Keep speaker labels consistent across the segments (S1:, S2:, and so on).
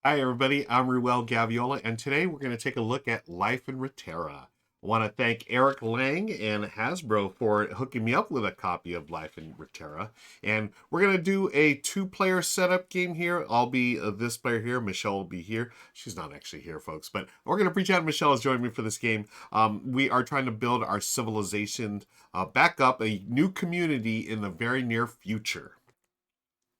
S1: Hi, everybody. I'm Ruel Gaviola, and today we're going to take a look at Life in Reterra. I want to thank Eric Lang and Hasbro for hooking me up with a copy of Life in Reterra. And we're going to do a two-player setup game here. I'll be this player here. Michelle will be here. She's not actually here, folks, but we're going to pretend Michelle is joining me for this game. We are trying to build our civilization back up, a new community in the very near future.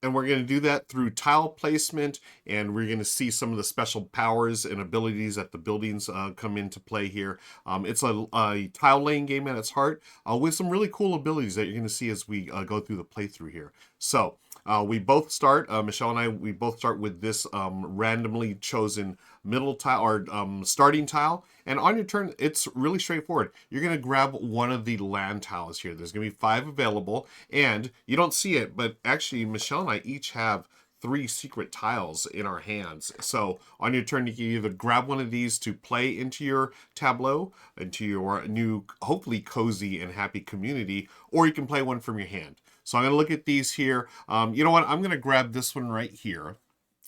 S1: And we're going to do that through tile placement, and we're going to see some of the special powers and abilities that the buildings come into play here. It's a tile laying game at its heart, with some really cool abilities that you're going to see as we go through the playthrough here. So we both start, Michelle and I, we both start with this randomly chosen middle tile or starting tile. And on your turn, it's really straightforward. You're going to grab one of the land tiles here. There's going to be 5 available, and you don't see it, but actually, Michelle and I each have 3 secret tiles in our hands. So on your turn, you can either grab one of these to play into your tableau, into your new, hopefully cozy and happy community, or you can play one from your hand. So I'm going to look at these here. You know what? I'm going to grab this one right here.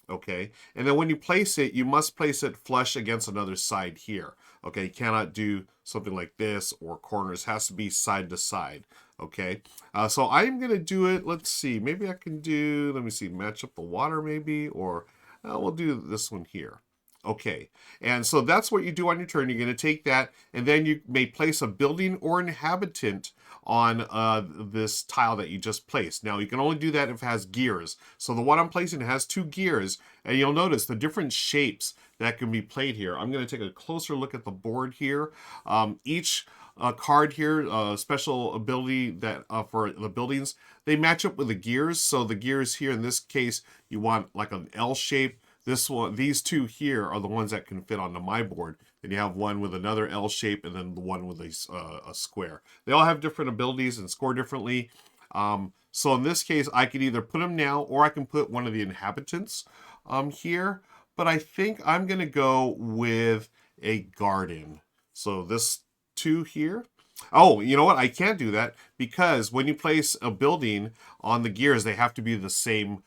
S1: Okay, and then when you place it, you must place it flush against another side here. Okay, you cannot do something like this or corners. It has to be side to side. Okay, so I'm gonna do it. Let's see, maybe I can do. Let me see, match up the water maybe, or we'll do this one here. Okay, and so that's what you do on your turn. You're going to take that, and then you may place a building or inhabitant on this tile that you just placed. Now, you can only do that if it has gears. So the one I'm placing has 2 gears, and you'll notice the different shapes that can be played here. I'm going to take a closer look at the board here. Each card here, special ability that for the buildings, they match up with the gears. So the gears here, in this case, you want like an L shape. This one, these 2 here are the ones that can fit onto my board. Then you have one with another L shape, and then the one with a square. They all have different abilities and score differently. So in this case, I could either put them now, or I can put one of the inhabitants here. But I think I'm going to go with a garden. So this 2 here. Oh, you know what? I can't do that because when you place a building on the gears, they have to be the same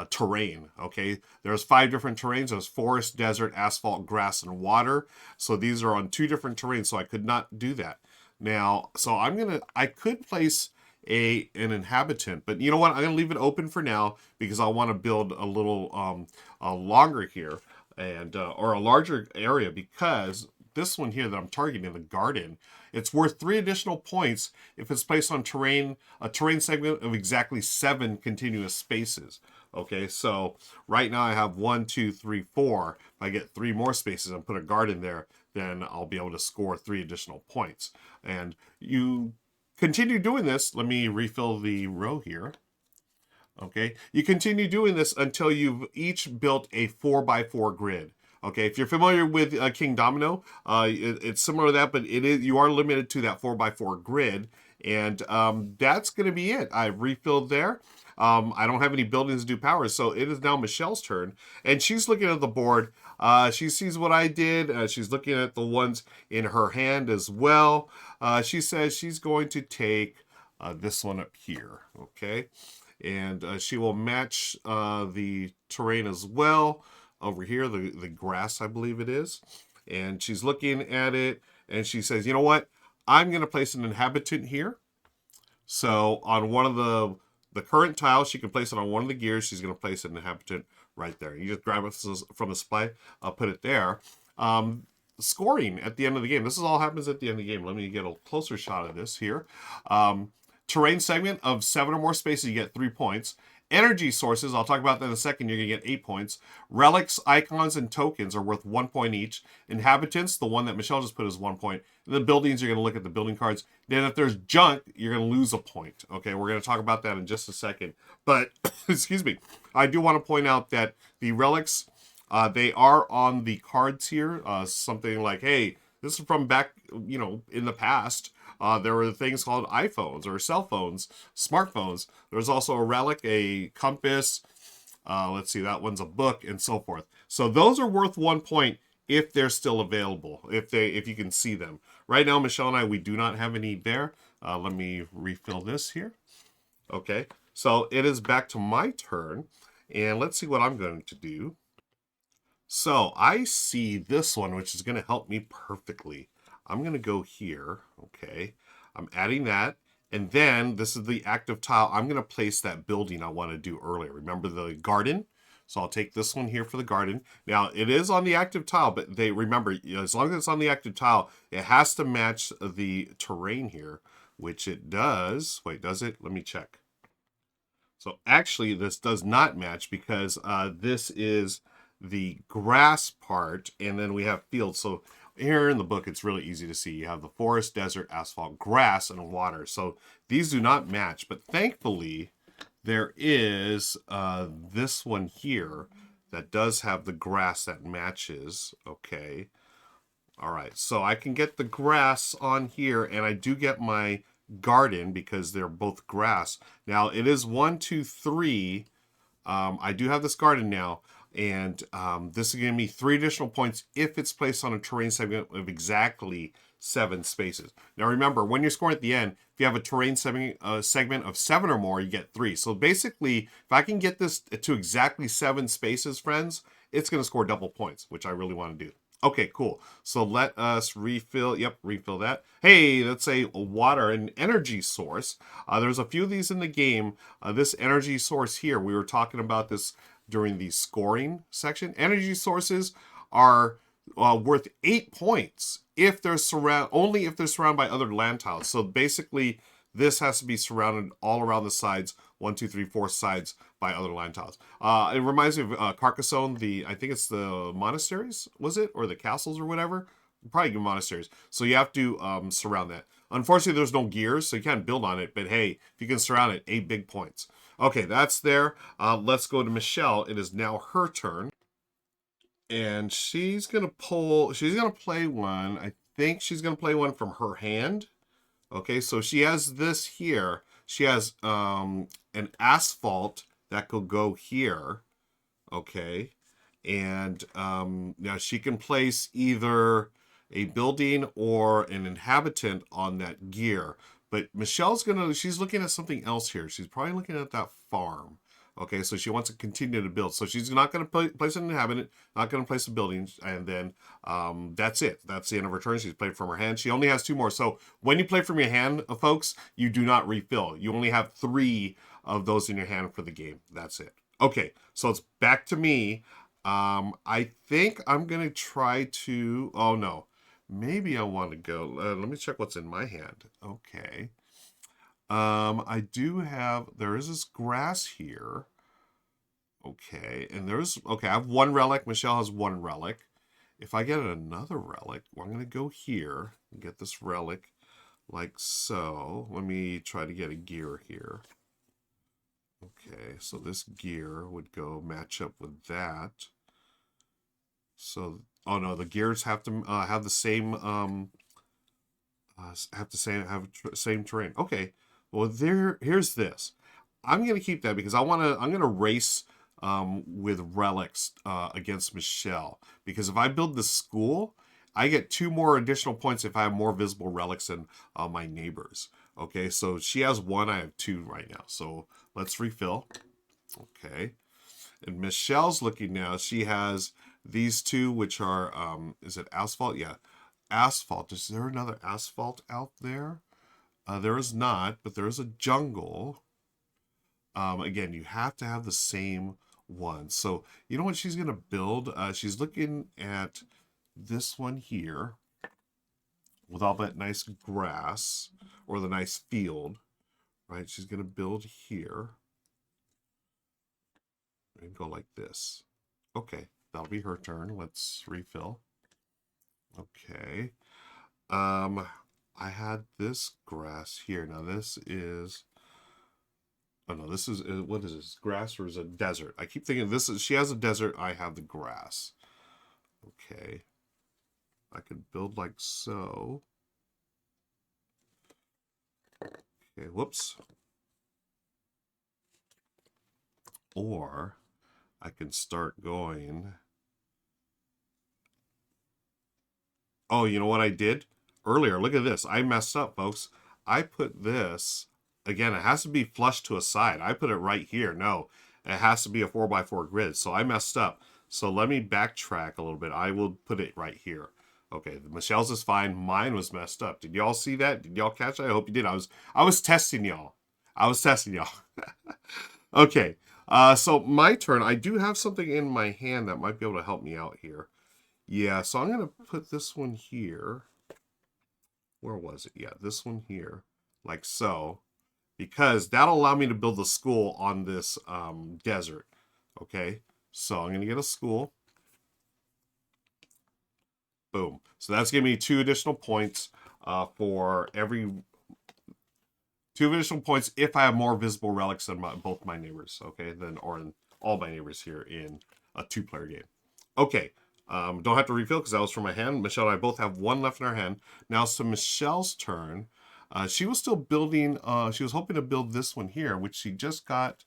S1: terrain. Okay, there's 5 different terrains. There's forest, desert, asphalt, grass, and water. So these are on 2 different terrains. So I could not do that. Now, so I could place an inhabitant, but you know what? I'm gonna leave it open for now because I want to build a little longer here and or a larger area because this one here that I'm targeting, the garden, it's worth 3 additional points if it's placed on a terrain segment of exactly 7 continuous spaces. Okay, so right now I have 1, 2, 3, 4. If I get 3 more spaces and put a garden there, then I'll be able to score 3 additional points. And you continue doing this. Let me refill the row here. Okay, you continue doing this until you've each built a 4x4 grid. Okay, if you're familiar with King Domino, it's similar to that, but you are limited to that 4x4 grid, and that's going to be it. I've refilled there. I don't have any buildings to do powers, so it is now Michelle's turn, and she's looking at the board. She sees what I did. She's looking at the ones in her hand as well. She says she's going to take this one up here. Okay, and she will match the terrain as well over here, the grass, I believe it is. And she's looking at it, and she says, you know what? I'm going to place an inhabitant here. So on one of the current tiles, she can place it on one of the gears. She's going to place an inhabitant right there. You just grab it from the supply, put it there. Scoring at the end of the game. This is all happens at the end of the game. Let me get a closer shot of this here. Terrain segment of 7 or more spaces, you get 3 points. Energy sources, I'll talk about that in a second, you're going to get 8 points. Relics, icons, and tokens are worth 1 point each. Inhabitants, the one that Michelle just put, is 1 point. And the buildings, you're going to look at the building cards. Then if there's junk, you're going to lose a point. Okay, we're going to talk about that in just a second. But, excuse me, I do want to point out that the relics, they are on the cards here. Something like, hey, this is from back, in the past. There were things called iPhones or cell phones, smartphones. There's also a relic, a compass. Let's see, that one's a book, and so forth. So those are worth 1 point if they're still available, if you can see them. Right now, Michelle and I, we do not have any there. Let me refill this here. Okay, so it is back to my turn, and let's see what I'm going to do. So I see this one, which is going to help me perfectly. I'm going to go here. Okay. I'm adding that. And then this is the active tile. I'm going to place that building I want to do earlier. Remember the garden? So I'll take this one here for the garden. Now it is on the active tile, but they remember, as long as it's on the active tile, it has to match the terrain here, which it does. Wait, does it? Let me check. So actually this does not match because this is the grass part, and then we have fields. So here in the book, it's really easy to see. You have the forest, desert, asphalt, grass, and water. So these do not match, but thankfully there is this one here that does have the grass that matches. Okay. All right. So I can get the grass on here, and I do get my garden because they're both grass. Now it is 1, 2, 3. I do have this garden now, and this is going to be 3 additional points if it's placed on a terrain segment of exactly 7 spaces. Now remember, when you're scoring at the end, if you have a terrain segment of 7 or more, you get 3. So basically, if I can get this to exactly 7 spaces, friends, it's going to score double points, which I really want to do. Okay, cool. So let us refill. Yep, refill that. Hey, that's a water and energy source. There's a few of these in the game. This energy source here, we were talking about this during the scoring section. Energy sources are worth 8 points if they're only if they're surrounded by other land tiles. So basically, this has to be surrounded all around the sides, 1, 2, 3, 4 sides by other land tiles. It reminds me of Carcassonne, I think it's the monasteries, was it? Or the castles or whatever? Probably monasteries. So you have to surround that. Unfortunately, there's no gears, so you can't build on it. But hey, if you can surround it, 8 big points. Okay, that's there. Let's go to Michelle. It is now her turn. And she's going to play one. I think she's going to play one from her hand. Okay, so she has this here. She has an asphalt that could go here. Okay, and now she can place either a building or an inhabitant on that gear. But she's looking at something else here. She's probably looking at that farm. Okay, so she wants to continue to build. So she's not going to place an inhabitant, not going to place a building, and then that's it. That's the end of her turn. She's played from her hand. She only has 2 more. So when you play from your hand, folks, you do not refill. You only have 3 of those in your hand for the game. That's it. Okay, so it's back to me. I think I'm going to try to... Oh, no. Maybe I want to go... let me check what's in my hand. Okay. I do have... There is this grass here. Okay, and I have 1 relic. Michelle has 1 relic. If I get another relic, well, I'm going to go here and get this relic like so. Let me try to get a gear here. Okay, so this gear would go match up with that. So, oh no, the gears have to have the same same terrain. Okay, well here's this. I'm gonna keep that because I'm gonna race with relics against Michelle, because if I build the school, I get 2 more additional points if I have more visible relics than my neighbors. Okay, so she has 1, I have 2 right now. So let's refill. Okay, and Michelle's looking now. She has these 2, which are is it asphalt? Yeah, asphalt. Is there another asphalt out there? There is not, but there is a jungle. Again, you have to have the same one. So you know what she's going to build? She's looking at this one here with all that nice grass or the nice field, right? She's going to build here and go like this. Okay, that'll be her turn. Let's refill. Okay. I had this grass here. Now this is... Oh no, this is, what is this? Grass or is it a desert? I keep thinking she has a desert, I have the grass. Okay. I could build like so. Okay, whoops. Or I can start going. Oh, you know what I did earlier? Look at this. I messed up, folks. I put this... Again, it has to be flush to a side. I put it right here. No, it has to be a 4x4 grid. So I messed up. So let me backtrack a little bit. I will put it right here. Okay, Michelle's is fine. Mine was messed up. Did y'all see that? Did y'all catch that? I hope you did. I was testing y'all. I was testing y'all. Okay, so my turn. I do have something in my hand that might be able to help me out here. Yeah, so I'm going to put this one here. Where was it? Yeah, this one here, like so, because that'll allow me to build a school on this desert. Okay, so I'm going to get a school. Boom. So that's giving me 2 additional points for every 2 additional points if I have more visible relics than both my neighbors. Okay, or in all my neighbors here in a 2-player game. Okay, don't have to refill because that was from my hand. Michelle and I both have 1 left in our hand. Now it's to Michelle's turn. She was still building, she was hoping to build this one here, which she just got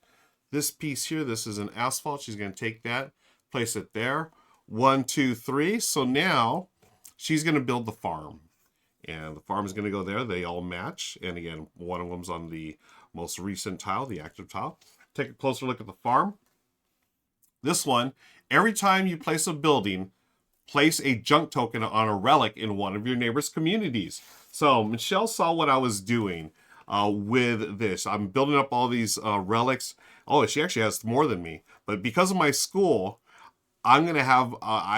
S1: this piece here. This is an asphalt. She's going to take that, place it there. 1, 2, 3. So now she's going to build the farm. And the farm is going to go there. They all match. And again, one of them's on the most recent tile, the active tile. Take a closer look at the farm. This one, every time you place a building, place a junk token on a relic in one of your neighbor's communities. So Michelle saw what I was doing with this. I'm building up all these relics. Oh, she actually has more than me. But because of my school, I'm going to have,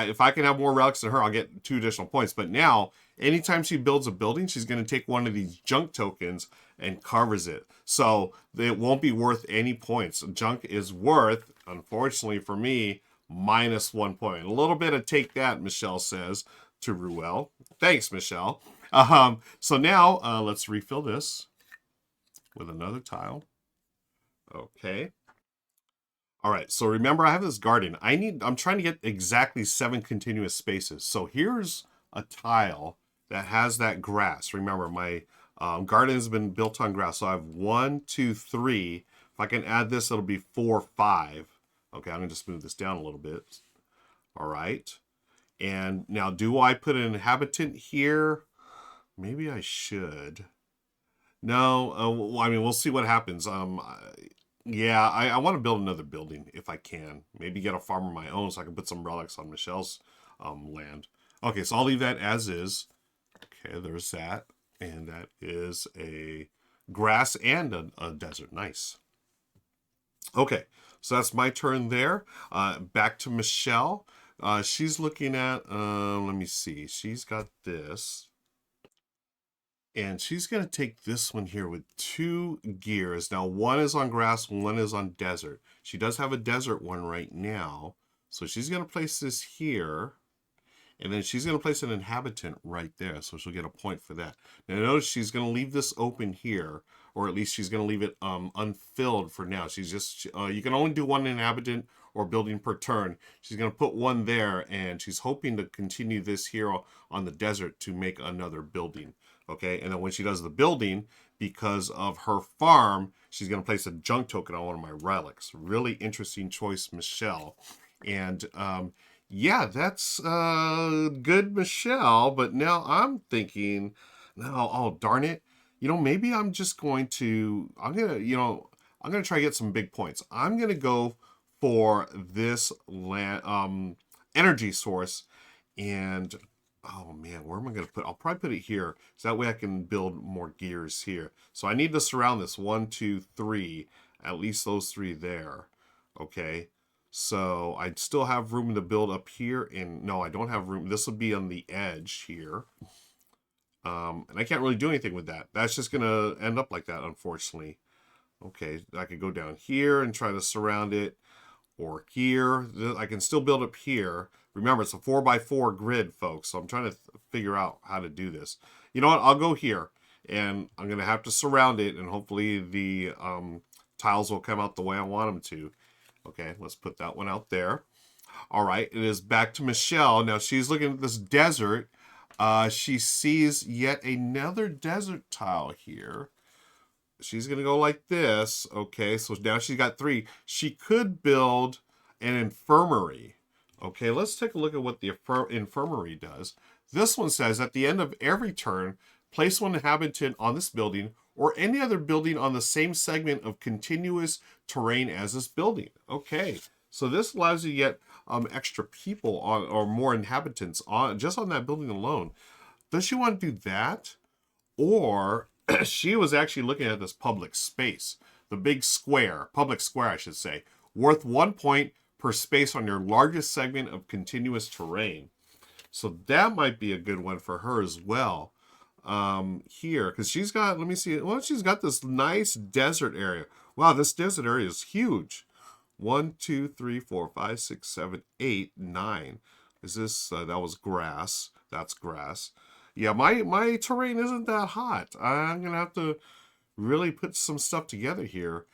S1: if I can have more relics than her, I'll get 2 additional points. But now, anytime she builds a building, she's going to take one of these junk tokens and covers it. So it won't be worth any points. Junk is worth, unfortunately for me, -1 point. A little bit of take that, Michelle says to Ruel. Thanks, Michelle. So now let's refill this with another tile. Okay. All right, so remember I have this garden. I'm trying to get exactly 7 continuous spaces. So here's a tile that has that grass. Remember, my garden has been built on grass. So I have 1, 2, 3. If I can add this, it'll be 4, 5. Okay, I'm gonna just move this down a little bit. All right. And now do I put an inhabitant here? Maybe I should. No, well, I mean, we'll see what happens. Yeah, I want to build another building if I can. Maybe get a farm of my own so I can put some relics on Michelle's land. Okay, so I'll leave that as is. Okay, there's that. And that is a grass and a desert. Nice. Okay, so that's my turn there. Back to Michelle. She's looking at, let me see. She's got this. And she's going to take this one here with 2 gears. Now, one is on grass, one is on desert. She does have a desert one right now. So she's going to place this here. And then she's going to place an inhabitant right there. So she'll get a point for that. Now, notice she's going to leave this open here. Or at least she's going to leave it unfilled for now. She's just, you can only do 1 inhabitant or building per turn. She's going to put 1 there. And she's hoping to continue this here on the desert to make another building. Okay, and then when she does the building, because of her farm, she's going to place a junk token on one of my relics. Really interesting choice, Michelle. And yeah, that's good, Michelle. But now I'm thinking, no, oh, darn it. You know, maybe I'm just going to, I'm going to try to get some big points. I'm going to go for this land, energy source. And oh man, where am I going to put? I'll probably put it here, so that way I can build more gears here. So I need to surround this 1, 2, 3, at least those 3 there. Okay, so I still have room to build up here, and no, I don't have room. This will be on the edge here, and I can't really do anything with that. That's just going to end up like that, unfortunately. Okay, I could go down here and try to surround it, or here. I can still build up here. Remember, it's a 4x4 grid, folks, so I'm trying to figure out how to do this. You know what? I'll go here, and I'm going to have to surround it, and hopefully the tiles will come out the way I want them to. Okay, let's put that one out there. All right, it is back to Michelle. Now, she's looking at this desert. She sees yet another desert tile here. She's going to go like this. Okay, so now she's got 3. She could build an infirmary. Okay, let's take a look at what the infirmary does. This one says, at the end of every turn, place 1 inhabitant on this building or any other building on the same segment of continuous terrain as this building. Okay, so this allows you to get extra people on, or more inhabitants on, just on that building alone. Does she want to do that? Or she was actually looking at this public space, the big square, public square, I should say, worth 1 point per space on your largest segment of continuous terrain. So that might be a good one for her as well. Here, because she's got, let me see, well, she's got this nice desert area. Wow, this desert area is huge. 1, 2, 3, 4, 5, 6, 7, 8, 9. Is this, that was grass. That's grass. Yeah, my terrain isn't that hot. I'm going to have to really put some stuff together here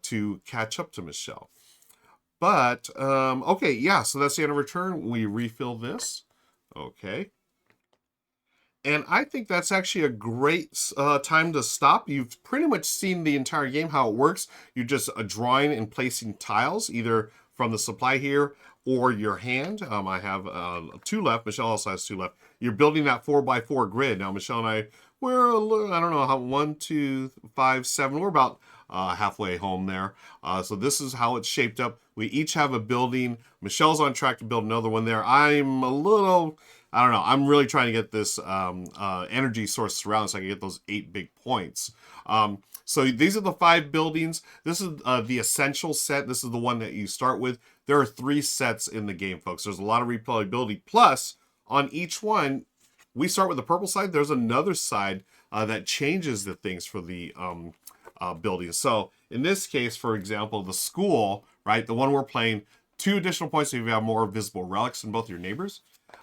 S1: to catch up to Michelle. But, okay, yeah, so that's the end of return. We refill this. Okay. And I think that's actually a great time to stop. You've pretty much seen the entire game, how it works. You're just drawing and placing tiles, either from the supply here or your hand. I have 2 left. Michelle also has 2 left. You're building that 4x4 grid. Now, Michelle and I, we're a little, I don't know, how 1, 2, 5, 7. We're about halfway home there. So this is how it's shaped up. We each have a building. Michelle's on track to build another one there. I'm a little, I don't know. I'm really trying to get this energy source surrounded so I can get those 8 big points. So these are the 5 buildings. This is the essential set. This is the one that you start with. There are 3 sets in the game, folks. There's a lot of replayability. Plus, on each one, we start with the purple side. There's another side that changes the things for the buildings. So in this case, for example, the school, right, the one we're playing, 2 additional points if you have more visible relics than both your neighbors.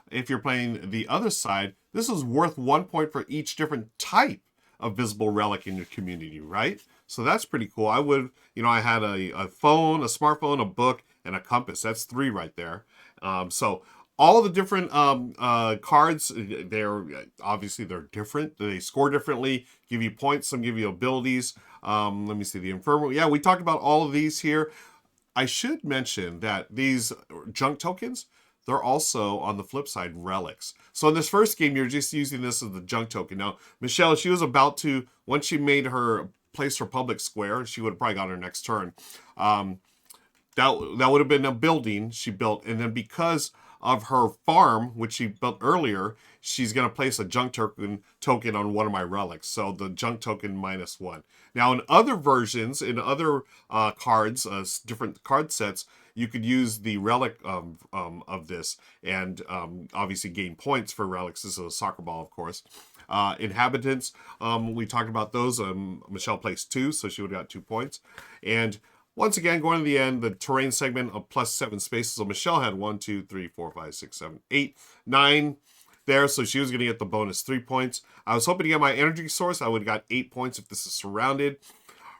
S1: If you're playing the other side, this is worth 1 point for each different type of visible relic in your community, right? So that's pretty cool. I would, I had a phone, a smartphone, a book, and a compass. That's 3 right there. So all the different cards, obviously they're different. They score differently, give you points, some give you abilities. Let me see, the infirmary. Yeah, we talked about all of these here. I should mention that these junk tokens, they're also, on the flip side, relics. So in this first game, you're just using this as the junk token. Now, Michelle, she was about to, once she made her place her public square, she would have probably got her next turn. That would have been a building she built. And then because of her farm, which she built earlier, she's going to place a junk token on one of my relics. So the junk token -1. Now, in other versions, in other cards, different card sets, you could use the relic of this and obviously gain points for relics. This is a soccer ball, of course. Inhabitants, we talked about those. Michelle placed 2, so she would have got 2 points. And once again, going to the end, the terrain segment of +7 spaces. So Michelle had 1, 2, 3, 4, 5, 6, 7, 8, 9 there. So she was going to get the bonus 3 points. I was hoping to get my energy source. I would have got 8 points if this is surrounded.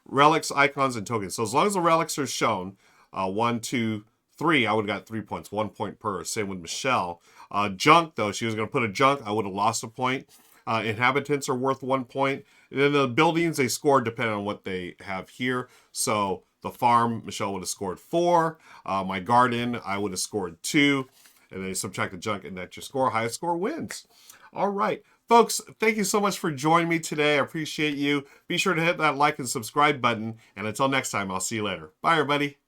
S1: Relics, icons, and tokens. So as long as the relics are shown, 1, 2, 3, I would have got 3 points, 1 point per. Same with Michelle. Junk, though, she was going to put a junk. I would have lost a point. Inhabitants are worth 1 point. And then the buildings, they score depending on what they have here. So the farm, Michelle would have scored 4. My garden, I would have scored 2. And then subtract the junk, and that's your score. Highest score wins. All right. Folks, thank you so much for joining me today. I appreciate you. Be sure to hit that like and subscribe button. And until next time, I'll see you later. Bye, everybody.